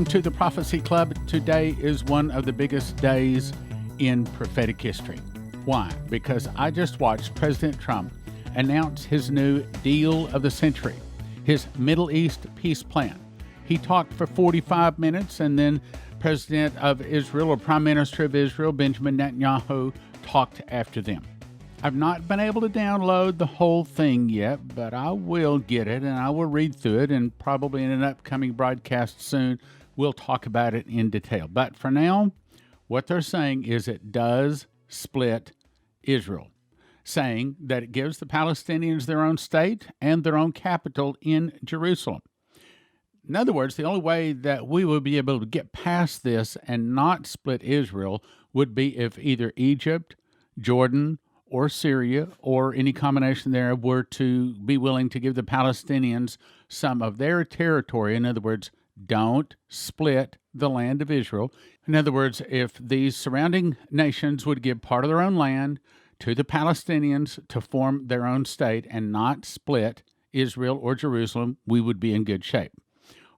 Welcome to the Prophecy Club. Today is one of the biggest days in prophetic history. Why? Because I just watched President Trump announce his new deal of the century, his Middle East peace plan. He talked for 45 minutes, and then President of Israel, or Prime Minister of Israel, Benjamin Netanyahu, talked after them. I've not been able to download the whole thing yet, but I will get it and I will read through it, and probably in an upcoming broadcast soon, we'll talk about it in detail. But for now, what they're saying is it does split Israel, saying that it gives the Palestinians their own state and their own capital in Jerusalem. In other words, the only way that we will be able to get past this and not split Israel would be if either Egypt, Jordan, or Syria, or any combination thereof, were to be willing to give the Palestinians some of their territory. In other words, don't split the land of Israel. In other words, if these surrounding nations would give part of their own land to the Palestinians to form their own state and not split Israel or Jerusalem, we would be in good shape.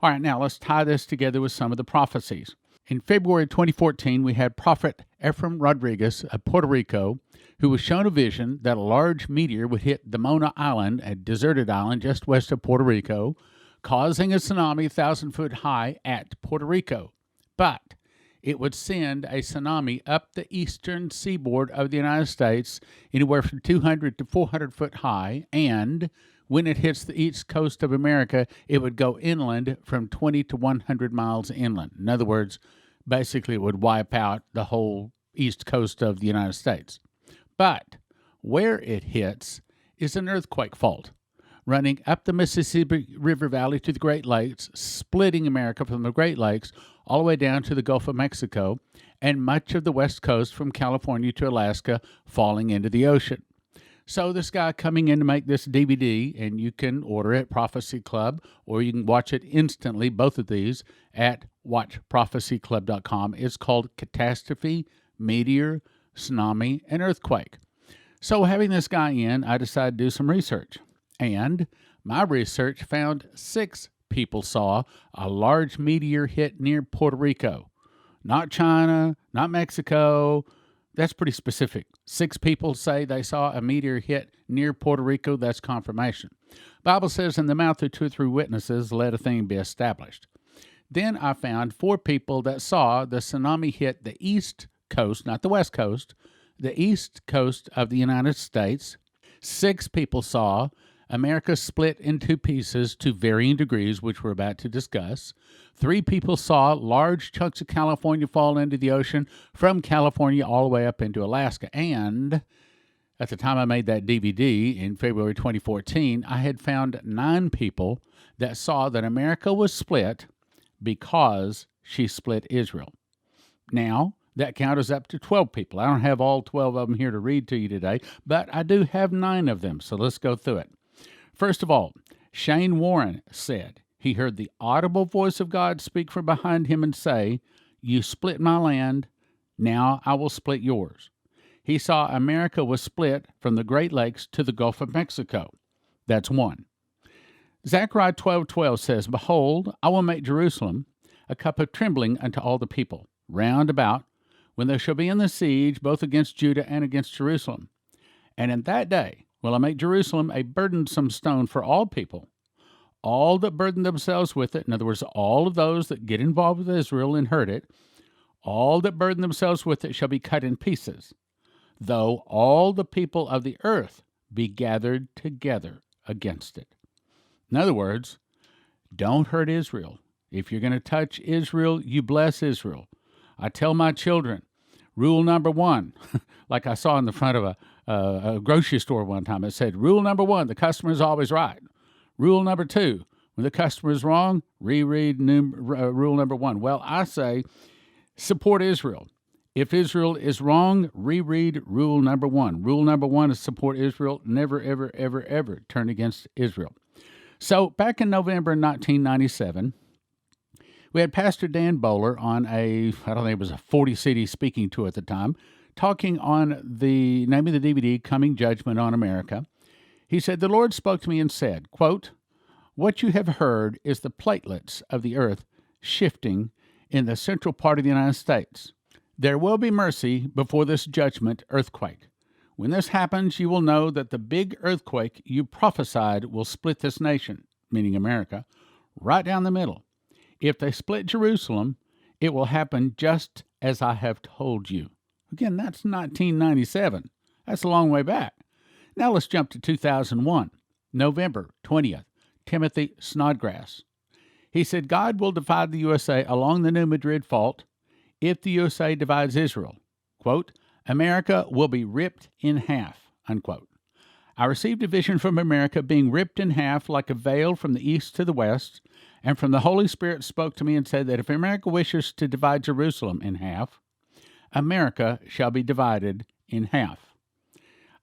All right, now let's tie this together with some of the prophecies. In February 2014, we had Prophet Ephraim Rodriguez of Puerto Rico, who was shown a vision that a large meteor would hit the Mona Island, a deserted island just west of Puerto Rico, causing a tsunami 1,000-foot high at Puerto Rico. But it would send a tsunami up the eastern seaboard of the United States, anywhere from 200 to 400 foot high, and when it hits the east coast of America, it would go inland from 20 to 100 miles inland. In other words, basically it would wipe out the whole east coast of the United States. But where it hits is an earthquake fault, running up the Mississippi River Valley to the Great Lakes, splitting America from the Great Lakes all the way down to the Gulf of Mexico, and much of the west coast from California to Alaska falling into the ocean. So this guy coming in to make this DVD, and you can order it at Prophecy Club, or you can watch it instantly, both of these, at watchprophecyclub.com. It's called Catastrophe, Meteor, Tsunami, and Earthquake. So having this guy in, I decided to do some research. And my research found 6 people saw a large meteor hit near Puerto Rico. Not China, not Mexico. That's pretty specific. 6 people say they saw a meteor hit near Puerto Rico. That's confirmation. Bible says, in the mouth of 2 or 3 witnesses, let a thing be established. Then I found 4 people that saw the tsunami hit the east coast, not the west coast, the east coast of the United States. 6 people saw America split in 2 pieces to varying degrees, which we're about to discuss. 3 people saw large chunks of California fall into the ocean from California all the way up into Alaska. And at the time I made that DVD in February 2014, I had found 9 people that saw that America was split because she split Israel. Now, that count is up to 12 people. I don't have all 12 of them here to read to you today, but I do have 9 of them, so let's go through it. First of all, Shane Warren said he heard the audible voice of God speak from behind him and say, "You split my land, now I will split yours." He saw America was split from the Great Lakes to the Gulf of Mexico. That's 1. Zechariah 12:12 says, "Behold, I will make Jerusalem a cup of trembling unto all the people, round about, when there shall be in the siege, both against Judah and against Jerusalem. And in that day will I make Jerusalem a burdensome stone for all people. All that burden themselves with it," in other words, all of those that get involved with Israel and hurt it, "all that burden themselves with it shall be cut in pieces, though all the people of the earth be gathered together against it." In other words, don't hurt Israel. If you're going to touch Israel, you bless Israel. I tell my children, rule number 1, like I saw in the front of a grocery store one time, it said, rule number 1, the customer is always right. Rule number 2, when the customer is wrong, reread rule number 1. Well, I say, support Israel. If Israel is wrong, reread rule number 1. Rule number 1 is support Israel. Never, ever, ever, ever turn against Israel. So back in November 1997, we had Pastor Dan Bowler on I don't think it was a 40-city speaking tour at the time, talking on the name of the DVD, Coming Judgment on America. He said, "The Lord spoke to me and said, quote, what you have heard is the platelets of the earth shifting in the central part of the United States. There will be mercy before this judgment earthquake. When this happens, you will know that the big earthquake you prophesied will split this nation, meaning America, right down the middle. If they split Jerusalem, it will happen just as I have told you. Again, that's 1997. That's a long way back. Now let's jump to 2001, November 20th, Timothy Snodgrass. He said, God will divide the USA along the New Madrid Fault if the USA divides Israel. Quote, America will be ripped in half, unquote. I received a vision from America being ripped in half like a veil from the east to the west, and from the Holy Spirit spoke to me and said that if America wishes to divide Jerusalem in half, America shall be divided in half.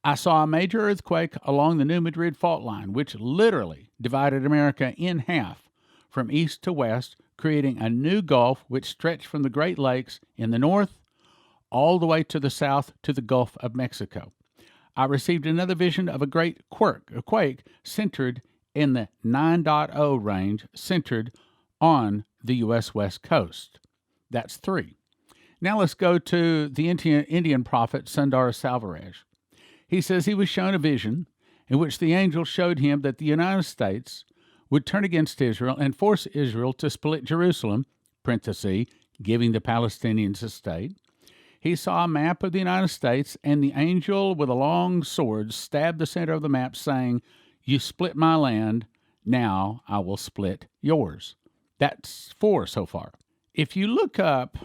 I saw a major earthquake along the New Madrid Fault line, which literally divided America in half from east to west, creating a new gulf which stretched from the Great Lakes in the north all the way to the south to the Gulf of Mexico. I received another vision of a great quake centered in the 9.0 range, centered on the U.S. West Coast. That's 3. Now let's go to the Indian prophet Sundar Selvaraj. He says he was shown a vision in which the angel showed him that the United States would turn against Israel and force Israel to split Jerusalem, parenthesis, giving the Palestinians a state. He saw a map of the United States, and the angel with a long sword stabbed the center of the map, saying, You split my land, now I will split yours. That's 4 so far. If you look up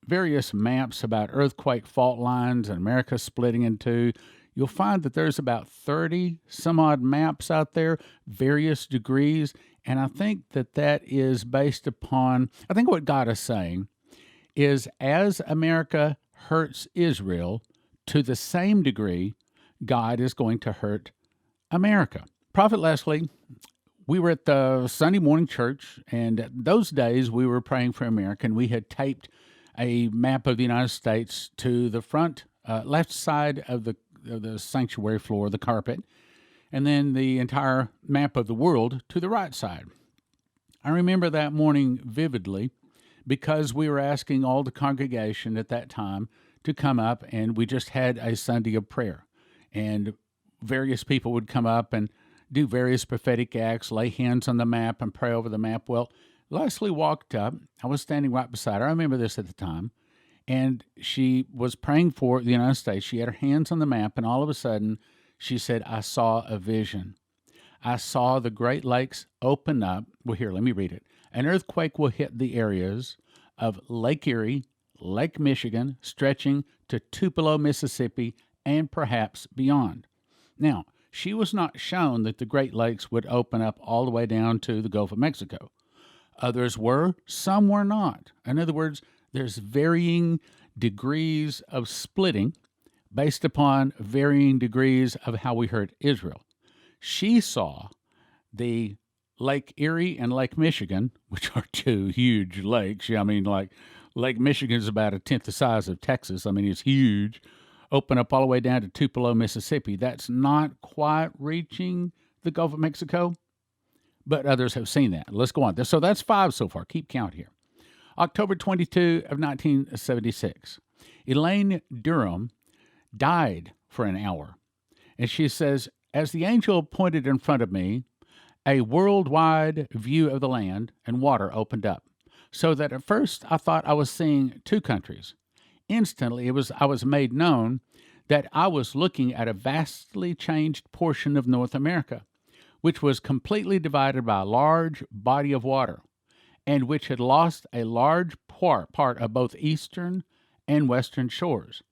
various maps about earthquake fault lines and America splitting in two, you'll find that there's about 30 some odd maps out there, various degrees, and I think that is based upon, I think what God is saying is as America hurts Israel, to the same degree, God is going to hurt America. Prophet Leslie, we were at the Sunday morning church, and those days we were praying for America, and we had taped a map of the United States to the front left side of the sanctuary floor, the carpet, and then the entire map of the world to the right side. I remember that morning vividly because we were asking all the congregation at that time to come up, and we just had a Sunday of prayer. And various people would come up and do various prophetic acts, lay hands on the map and pray over the map. Well, Leslie walked up. I was standing right beside her. I remember this at the time. And she was praying for the United States. She had her hands on the map, and all of a sudden, she said, I saw a vision. I saw the Great Lakes open up. Well, here, let me read it. An earthquake will hit the areas of Lake Erie, Lake Michigan, stretching to Tupelo, Mississippi, and perhaps beyond. Now, she was not shown that the Great Lakes would open up all the way down to the Gulf of Mexico. Others were, some were not. In other words, there's varying degrees of splitting based upon varying degrees of how we hurt Israel. She saw the Lake Erie and Lake Michigan, which are 2 huge lakes. I mean, like Lake Michigan is about 1/10 the size of Texas. I mean, it's huge. Open up all the way down to Tupelo, Mississippi. That's not quite reaching the Gulf of Mexico, but others have seen that. Let's go on. So that's 5 so far. Keep count here. October 22 of 1976. Elaine Durham died for an hour. And she says, as the angel pointed in front of me, a worldwide view of the land and water opened up, so that at first I thought I was seeing 2 countries. Instantly, I was made known that I was looking at a vastly changed portion of North America, which was completely divided by a large body of water, and which had lost a large part of both eastern and western shores.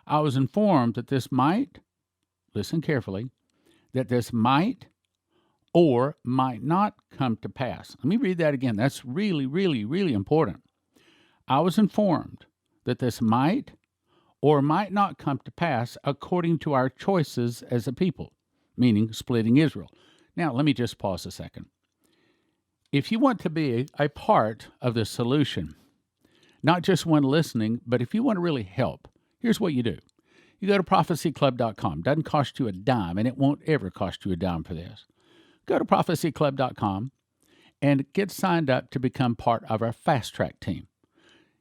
I was informed that this might, listen carefully, that this might or might not come to pass. Let me read that again. That's really, really, really important. I was informed that this might or might not come to pass according to our choices as a people, meaning splitting Israel. Now, let me just pause a second. If you want to be a part of the solution, not just one listening, but if you want to really help, here's what you do. You go to prophecyclub.com. Doesn't cost you a dime, and it won't ever cost you a dime for this. Go to prophecyclub.com and get signed up to become part of our Fast Track team.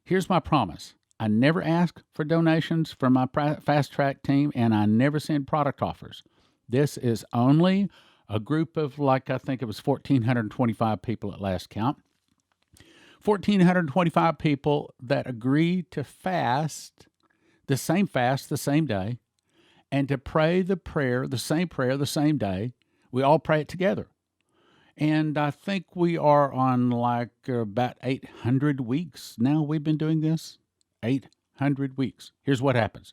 Here's my promise. I never ask for donations from my Fast Track team, and I never send product offers. This is only a group of, I think it was 1,425 people at last count. 1,425 people that agree to fast, the same day, and to pray the same day. We all pray it together. And I think we are on about 800 weeks now we've been doing this. 800 weeks. Here's what happens.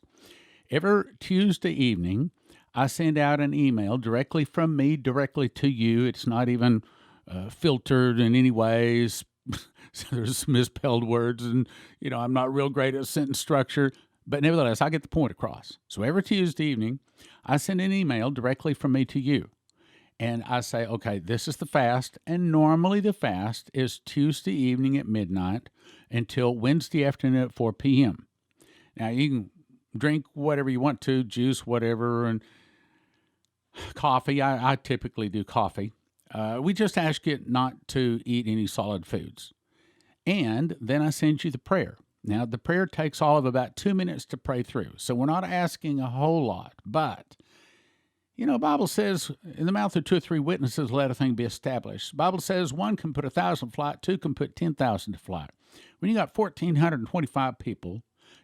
Every Tuesday evening, I send out an email directly from me, directly to you. It's not even filtered in any ways. So there's misspelled words, and I'm not real great at sentence structure, but nevertheless, I get the point across. So every Tuesday evening, I send an email directly from me to you, and I say, okay, this is the fast, and normally the fast is Tuesday evening at midnight until Wednesday afternoon at 4 p.m. Now, you can drink whatever you want to, juice, whatever, and coffee. I typically do coffee. We just ask you not to eat any solid foods. And then I send you the prayer. Now, the prayer takes all of about 2 minutes to pray through. So we're not asking a whole lot. But, the Bible says, in the mouth of 2 or 3 witnesses, let a thing be established. The Bible says 1 can put 1,000 to flight, 2 can put 10,000 to flight. When you got 1,425 people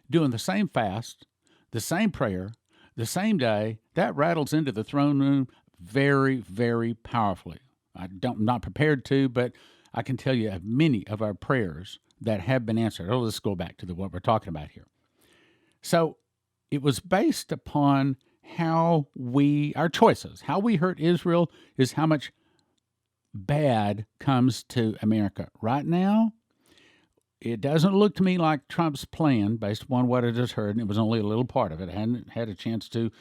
doing the same fast, the same prayer, the same day, that rattles into the throne room very, very powerfully. I'm not prepared to, but I can tell you of many of our prayers that have been answered. Let's go back to what we're talking about here. So it was based upon our choices. How we hurt Israel is how much bad comes to America. Right now, it doesn't look to me like Trump's plan, based upon what I just heard, and it was only a little part of it. I hadn't had a chance to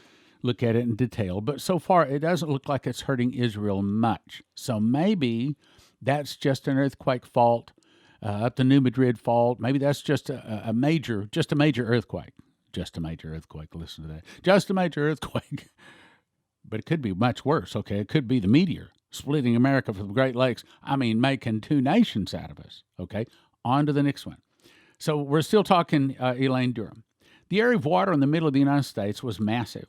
look at it in detail, but so far it doesn't look like it's hurting Israel much. So maybe that's just an earthquake fault, up the New Madrid fault. Maybe that's just a major earthquake. Just a major earthquake. Listen to that. Just a major earthquake. But it could be much worse, okay? It could be the meteor splitting America from the Great Lakes. Making 2 nations out of us, okay? On to the next one. So we're still talking Elaine Durham. The area of water in the middle of the United States was massive.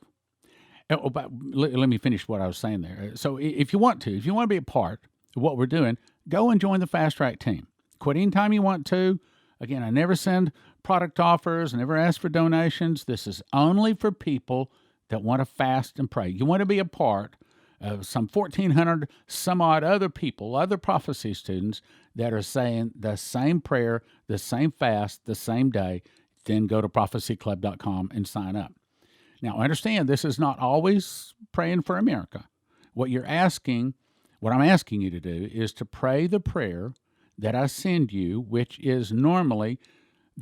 But let me finish what I was saying there. So if you want to be a part of what we're doing, go and join the Fast Track team. Quit anytime you want to. Again, I never send product offers, I never ask for donations. This is only for people that want to fast and pray. You want to be a part of some 1,400 some odd other people, other prophecy students that are saying the same prayer, the same fast, the same day. Then go to prophecyclub.com and sign up. Now, understand, this is not always praying for America. What I'm asking you to do is to pray the prayer that I send you, which is normally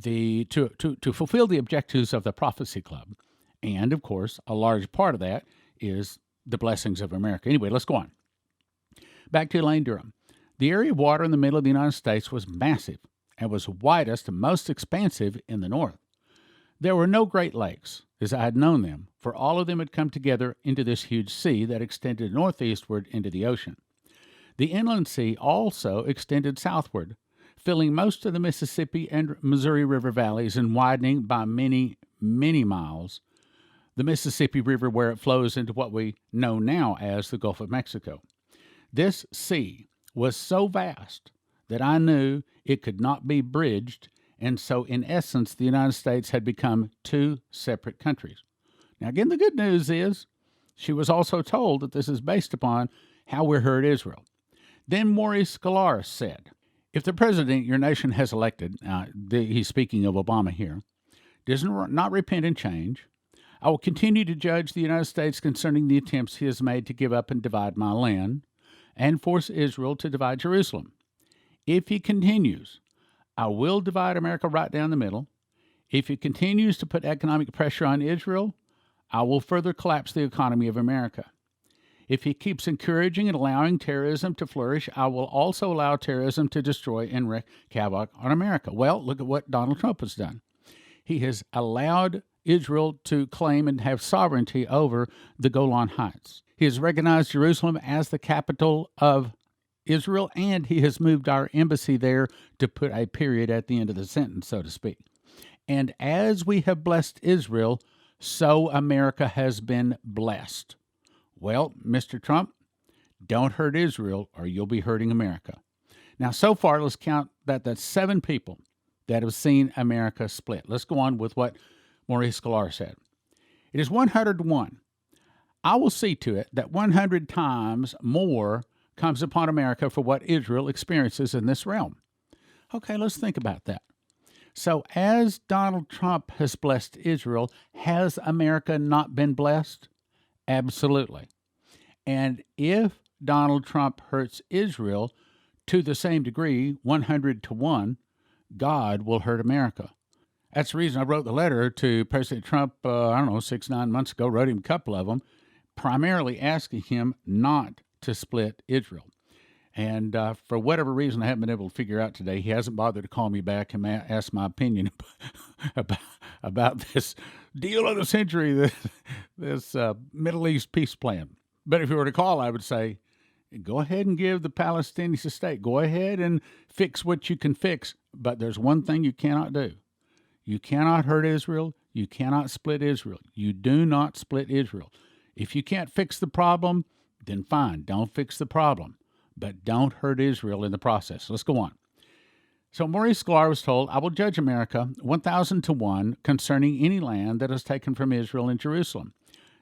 to fulfill the objectives of the Prophecy Club. And, of course, a large part of that is the blessings of America. Anyway, let's go on. Back to Elaine Durham. The area of water in the middle of the United States was massive and was widest and most expansive in the north. There were no Great Lakes, as I had known them, for all of them had come together into this huge sea that extended northeastward into the ocean. The inland sea also extended southward, filling most of the Mississippi and Missouri River valleys and widening by many, many miles the Mississippi River where it flows into what we know now as the Gulf of Mexico. This sea was so vast that I knew it could not be bridged, and so in essence the United States had become 2 separate countries. Now again, the good news is she was also told that this is based upon how we hurt Israel. Then Maurice Scalaris said, if the president your nation has elected, he's speaking of Obama here, does not repent and change, I will continue to judge the United States concerning the attempts he has made to give up and divide my land and force Israel to divide Jerusalem. If he continues, I will divide America right down the middle. If he continues to put economic pressure on Israel, I will further collapse the economy of America. If he keeps encouraging and allowing terrorism to flourish, I will also allow terrorism to destroy and wreak havoc on America. Well, look at what Donald Trump has done. He has allowed Israel to claim and have sovereignty over the Golan Heights. He has recognized Jerusalem as the capital of Israel, and he has moved our embassy there to put a period at the end of the sentence, so to speak. And as we have blessed Israel, so America has been blessed. Well, Mr. Trump, don't hurt Israel or you'll be hurting America. Now, so far, let's count that that's 7 people that have seen America split. Let's go on with what Maurice Sklar said. It is 101. I will see to it that 100 times more comes upon America for what Israel experiences in this realm. Okay, let's think about that. So as Donald Trump has blessed Israel, has America not been blessed? Absolutely. And if Donald Trump hurts Israel to the same degree, 100 to 1, God will hurt America. That's the reason I wrote the letter to President Trump, 6-9 months ago, wrote him a couple of them, primarily asking him not to split Israel. And for whatever reason I haven't been able to figure out today, he hasn't bothered to call me back and ask my opinion about this deal of the century, this Middle East peace plan. But if he were to call, I would say, go ahead and give the Palestinians a state. Go ahead and fix what you can fix. But there's one thing you cannot do. You cannot hurt Israel. You cannot split Israel. You do not split Israel. If you can't fix the problem, then fine, don't fix the problem. But don't hurt Israel in the process. Let's go on. So Maurice Sklar was told, I will judge America 1,000 to 1 concerning any land that is taken from Israel and Jerusalem,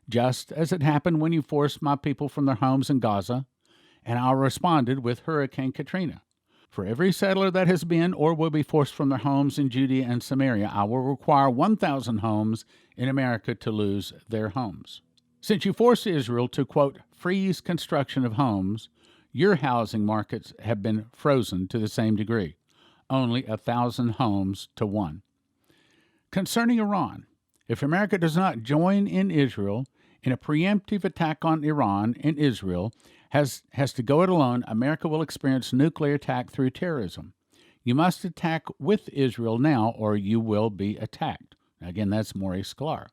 just as it happened when you forced my people from their homes in Gaza, and I responded with Hurricane Katrina. For every settler that has been or will be forced from their homes in Judea and Samaria, I will require 1,000 homes in America to lose their homes. Since you forced Israel to, quote, freeze construction of homes, your housing markets have been frozen to the same degree, only 1,000 homes to 1. Concerning Iran, if America does not join in Israel in a preemptive attack on Iran and Israel has to go it alone, America will experience nuclear attack through terrorism. You must attack with Israel now or you will be attacked. Again, that's Maurice Sklar.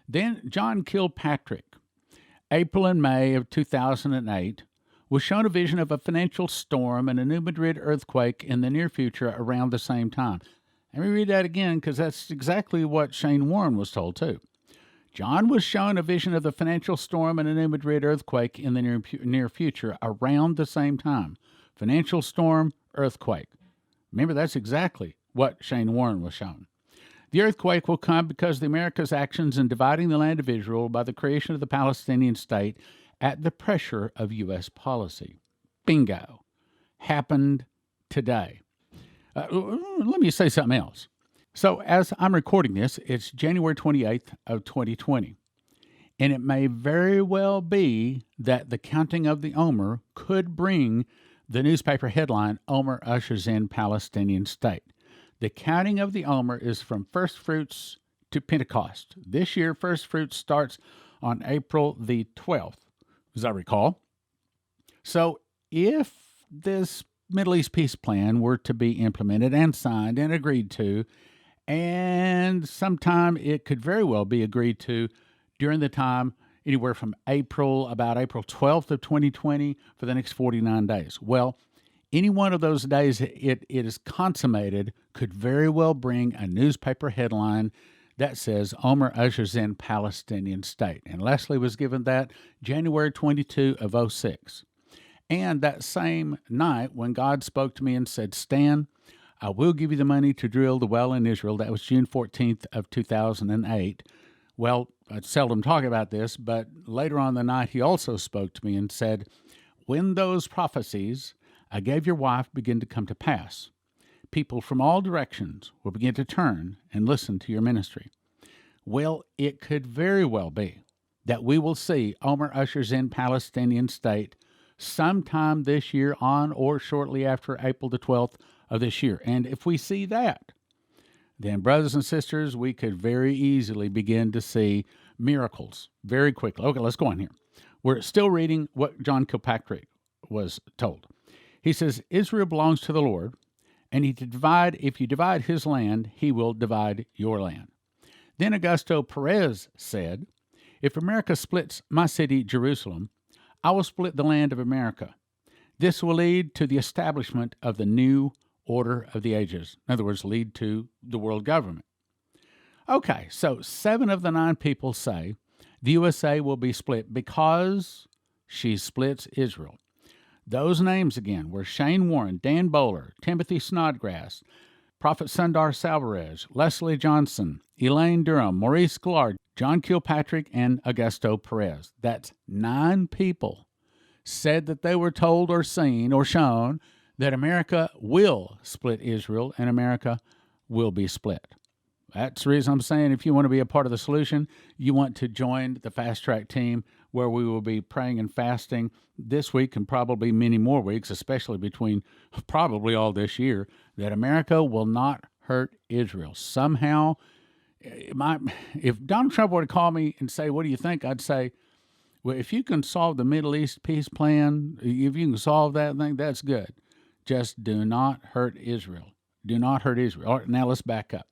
Then John Kilpatrick, April and May of 2008, was shown a vision of a financial storm and a New Madrid earthquake in the near future around the same time. Let me read that again because that's exactly what Shane Warren was told too. John was shown a vision of the financial storm and a New Madrid earthquake in the near future around the same time. Financial storm, earthquake. Remember, that's exactly what Shane Warren was shown. The earthquake will come because the America's actions in dividing the land of Israel by the creation of the Palestinian state at the pressure of U.S. policy. Bingo. Happened today. Let me say something else. So as I'm recording this, it's January 28th of 2020. And it may very well be that the counting of the Omer could bring the newspaper headline, Omer ushers in Palestinian state. The counting of the Omer is from first fruits to Pentecost. This year, first fruits starts on April the 12th, as I recall. So if this Middle East peace plan were to be implemented and signed and agreed to, and sometime it could very well be agreed to during the time anywhere from about April 12th of 2020 for the next 49 days. Well, any one of those days it is consummated could very well bring a newspaper headline that says Omer ushers in Palestinian state. And Leslie was given that January 22 of 2006. And that same night when God spoke to me and said, Stan, I will give you the money to drill the well in Israel. That was June 14th of 2008. Well, I seldom talk about this, but later on the night he also spoke to me and said, when those prophecies I gave your wife begin to come to pass, people from all directions will begin to turn and listen to your ministry. Well, it could very well be that we will see Omer ushers in Palestinian state sometime this year on or shortly after April the 12th of this year. And if we see that, then brothers and sisters, we could very easily begin to see miracles very quickly. Okay, let's go on here. We're still reading what John Kilpatrick was told. He says, Israel belongs to the Lord, and if you divide his land, he will divide your land. Then Augusto Perez said, if America splits my city, Jerusalem, I will split the land of America. This will lead to the establishment of the new order of the ages. In other words, lead to the world government. Okay, so 7 of the 9 people say the USA will be split because she splits Israel. Those names again were Shane Warren, Dan Bowler, Timothy Snodgrass, Prophet Sundar Salvarez, Leslie Johnson, Elaine Durham, Maurice Gillard, John Kilpatrick, and Augusto Perez. That's 9 people said that they were told or seen or shown that America will split Israel and America will be split. That's the reason I'm saying if you want to be a part of the solution, you want to join the Fast Track team where we will be praying and fasting this week and probably many more weeks, especially between probably all this year, that America will not hurt Israel. Somehow, if Donald Trump were to call me and say, what do you think? I'd say, well, if you can solve the Middle East peace plan, if you can solve that thing, that's good. Just do not hurt Israel. Do not hurt Israel. All right, now let's back up.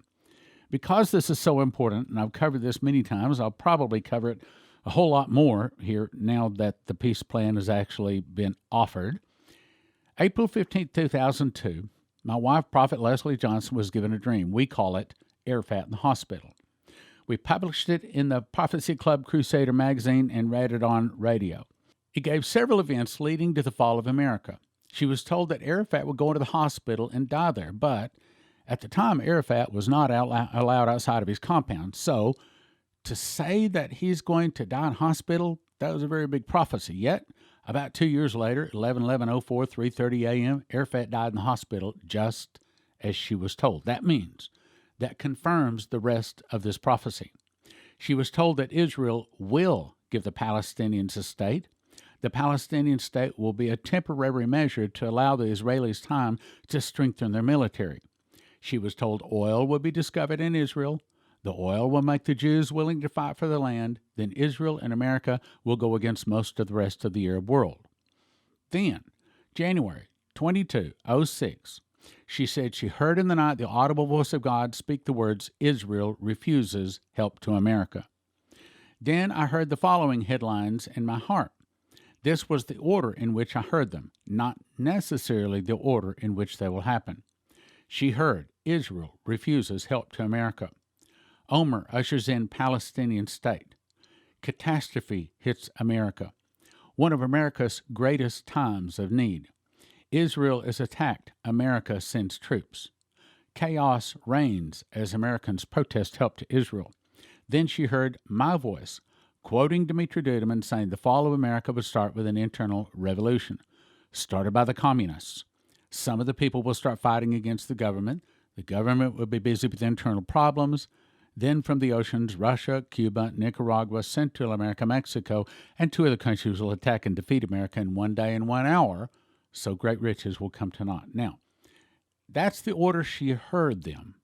Because this is so important, and I've covered this many times, I'll probably cover it a whole lot more here now that the peace plan has actually been offered. April 15, 2002, my wife, Prophet Leslie Johnson, was given a dream. We call it Arafat in the Hospital. We published it in the Prophecy Club Crusader magazine and read it on radio. It gave several events leading to the fall of America. She was told that Arafat would go into the hospital and die there, but at the time, Arafat was not allowed outside of his compound. So to say that he's going to die in hospital, that was a very big prophecy. Yet, about 2 years later, 11/11/04, 3:30 a.m., Arafat died in the hospital just as she was told. That means that confirms the rest of this prophecy. She was told that Israel will give the Palestinians a state. The Palestinian state will be a temporary measure to allow the Israelis time to strengthen their military. She was told oil would be discovered in Israel. The oil will make the Jews willing to fight for the land. Then Israel and America will go against most of the rest of the Arab world. Then, January 22, 06, she said she heard in the night the audible voice of God speak the words, Israel refuses help to America. Then I heard the following headlines in my heart. This was the order in which I heard them, not necessarily the order in which they will happen. She heard, Israel refuses help to America. Omer ushers in Palestinian state. Catastrophe hits America. One of America's greatest times of need. Israel is attacked. America sends troops. Chaos reigns as Americans protest help to Israel. Then she heard my voice, quoting Dimitri Duduman, saying the fall of America would start with an internal revolution, started by the communists. Some of the people will start fighting against the government. The government will be busy with internal problems. Then from the oceans, Russia, Cuba, Nicaragua, Central America, Mexico, and 2 other countries will attack and defeat America in 1 day and 1 hour, so great riches will come to naught. Now, that's the order she heard them.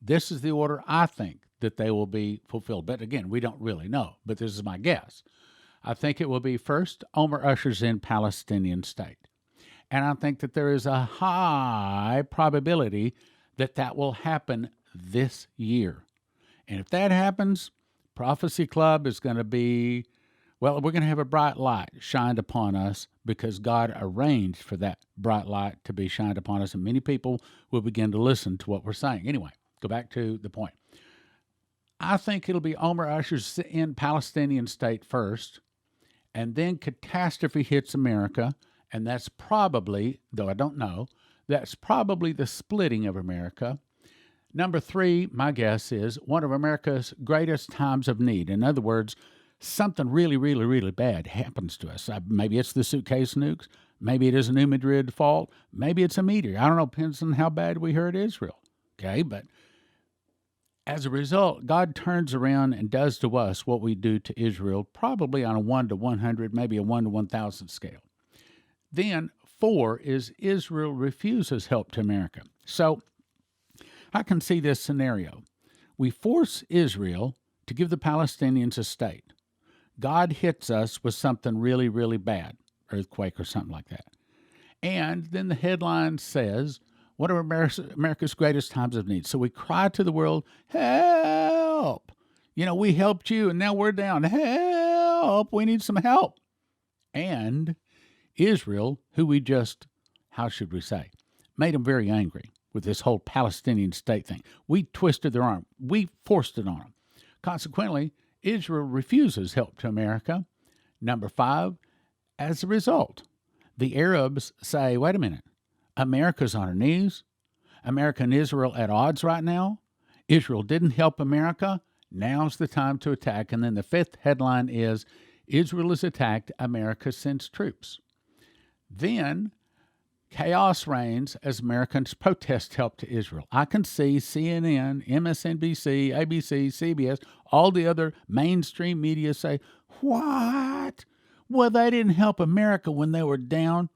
This is the order I think that they will be fulfilled. But again, we don't really know, but this is my guess. I think it will be first, Omer ushers in Palestinian state. And I think that there is a high probability that that will happen this year. And if that happens, Prophecy Club is going to be, well, we're going to have a bright light shined upon us because God arranged for that bright light to be shined upon us, and many people will begin to listen to what we're saying. Anyway, go back to the point. I think it'll be Omer ushers in Palestinian state first, and then catastrophe hits America, and that's probably, though I don't know, that's probably the splitting of America. Number 3, my guess is one of America's greatest times of need. In other words, something really, really, really bad happens to us. Maybe it's the suitcase nukes. Maybe it is a New Madrid fault. Maybe it's a meteor. I don't know, depends on how bad we hurt Israel. Okay, but as a result, God turns around and does to us what we do to Israel, probably on a 1 to 100, maybe a 1 to 1,000 scale. Then 4 is Israel refuses help to America. So I can see this scenario. We force Israel to give the Palestinians a state. God hits us with something really, really bad, earthquake or something like that. And then the headline says, one of America's greatest times of need. So we cry to the world, help! We helped you and now we're down. Help! We need some help. And Israel, who we just, how should we say, made them very angry with this whole Palestinian state thing. We twisted their arm. We forced it on them. Consequently, Israel refuses help to America. Number 5, as a result, the Arabs say, wait a minute, America's on her knees. America and Israel at odds right now. Israel didn't help America. Now's the time to attack. And then the 5th headline is, Israel is attacked, America sends troops. Then chaos reigns as Americans protest help to Israel. I can see CNN, MSNBC, ABC, CBS, all the other mainstream media say, what? Well, they didn't help America when they were down,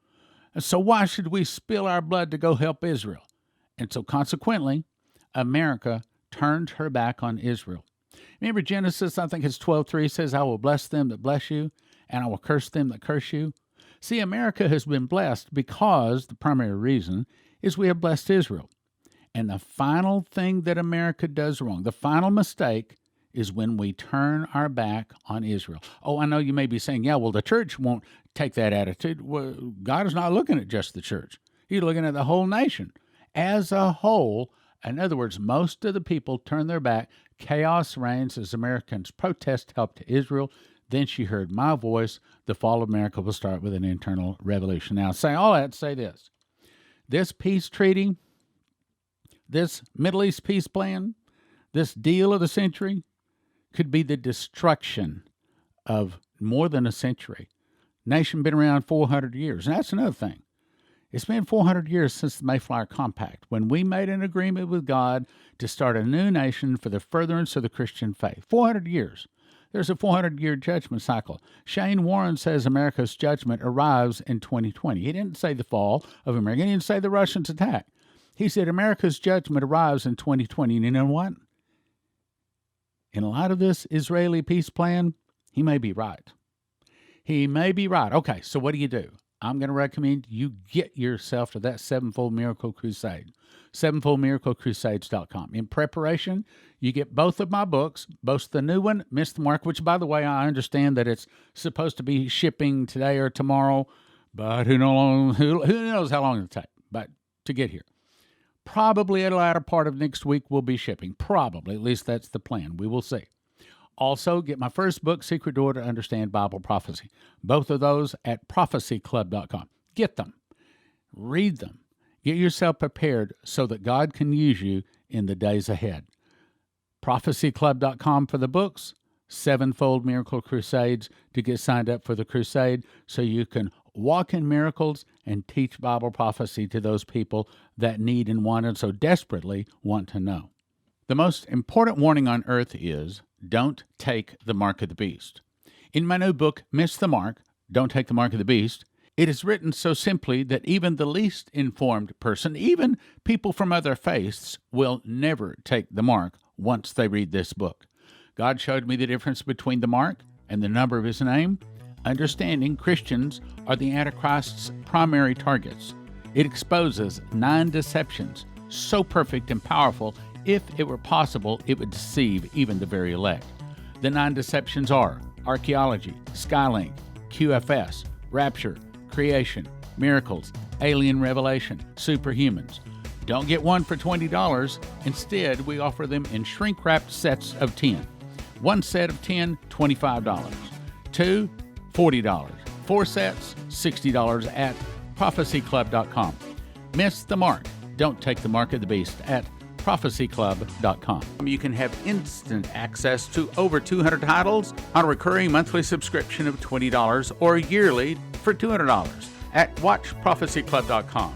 so why should we spill our blood to go help Israel? And so consequently, America turned her back on Israel. Remember Genesis, I think it's 12:3 says, I will bless them that bless you, and I will curse them that curse you. See, America has been blessed because the primary reason is we have blessed Israel. And the final thing that America does wrong, the final mistake, is when we turn our back on Israel. Oh, I know you may be saying, yeah, well, the church won't take that attitude. Well, God is not looking at just the church. He's looking at the whole nation as a whole. In other words, most of the people turn their back. Chaos reigns as Americans protest help to Israel. Then she heard my voice. The fall of America will start with an internal revolution. Now, say all that, say this. This peace treaty, this Middle East peace plan, this deal of the century could be the destruction of more than a century. Nation been around 400 years. And that's another thing. It's been 400 years since the Mayflower Compact, when we made an agreement with God to start a new nation for the furtherance of the Christian faith. 400 years. There's a 400-year judgment cycle. Shane Warren says America's judgment arrives in 2020. He didn't say the fall of America. He didn't say the Russians attack. He said America's judgment arrives in 2020. And you know what? In light of this Israeli peace plan, he may be right. He may be right. Okay, so what do? I'm going to recommend you get yourself to that Sevenfold Miracle Crusade, sevenfoldmiraclecrusades.com. In preparation, you get both of my books, both the new one, Miss the Mark, which, by the way, I understand that it's supposed to be shipping today or tomorrow, but who knows how long it'll take but to get here. Probably at the latter part of next week we'll be shipping. Probably. At least that's the plan. We will see. Also, get my first book, Secret Door to Understand Bible Prophecy. Both of those at prophecyclub.com. Get them. Read them. Get yourself prepared so that God can use you in the days ahead. prophecyclub.com for the books, Sevenfold Miracle Crusades to get signed up for the crusade so you can walk in miracles and teach Bible prophecy to those people that need and want and so desperately want to know. The most important warning on earth is, don't take the mark of the beast. In my new book, Miss the Mark, Don't Take the Mark of the Beast, it is written so simply that even the least informed person, even people from other faiths, will never take the mark once they read this book. God showed me the difference between the mark and the number of his name. Understanding Christians are the Antichrist's primary targets. It exposes 9 deceptions, so perfect and powerful, if it were possible, it would deceive even the very elect. The 9 deceptions are archaeology, Skylink, QFS, rapture, creation, miracles, alien revelation, superhumans. Don't get one for $20. Instead, we offer them in shrink-wrapped sets of 10. One set of 10, $25. 2, $40. 4 sets, $60 at prophecyclub.com. Miss the mark. Don't take the mark of the beast at prophecyclub.com. You can have instant access to over 200 titles on a recurring monthly subscription of $20 or yearly for $200 at watchprophecyclub.com.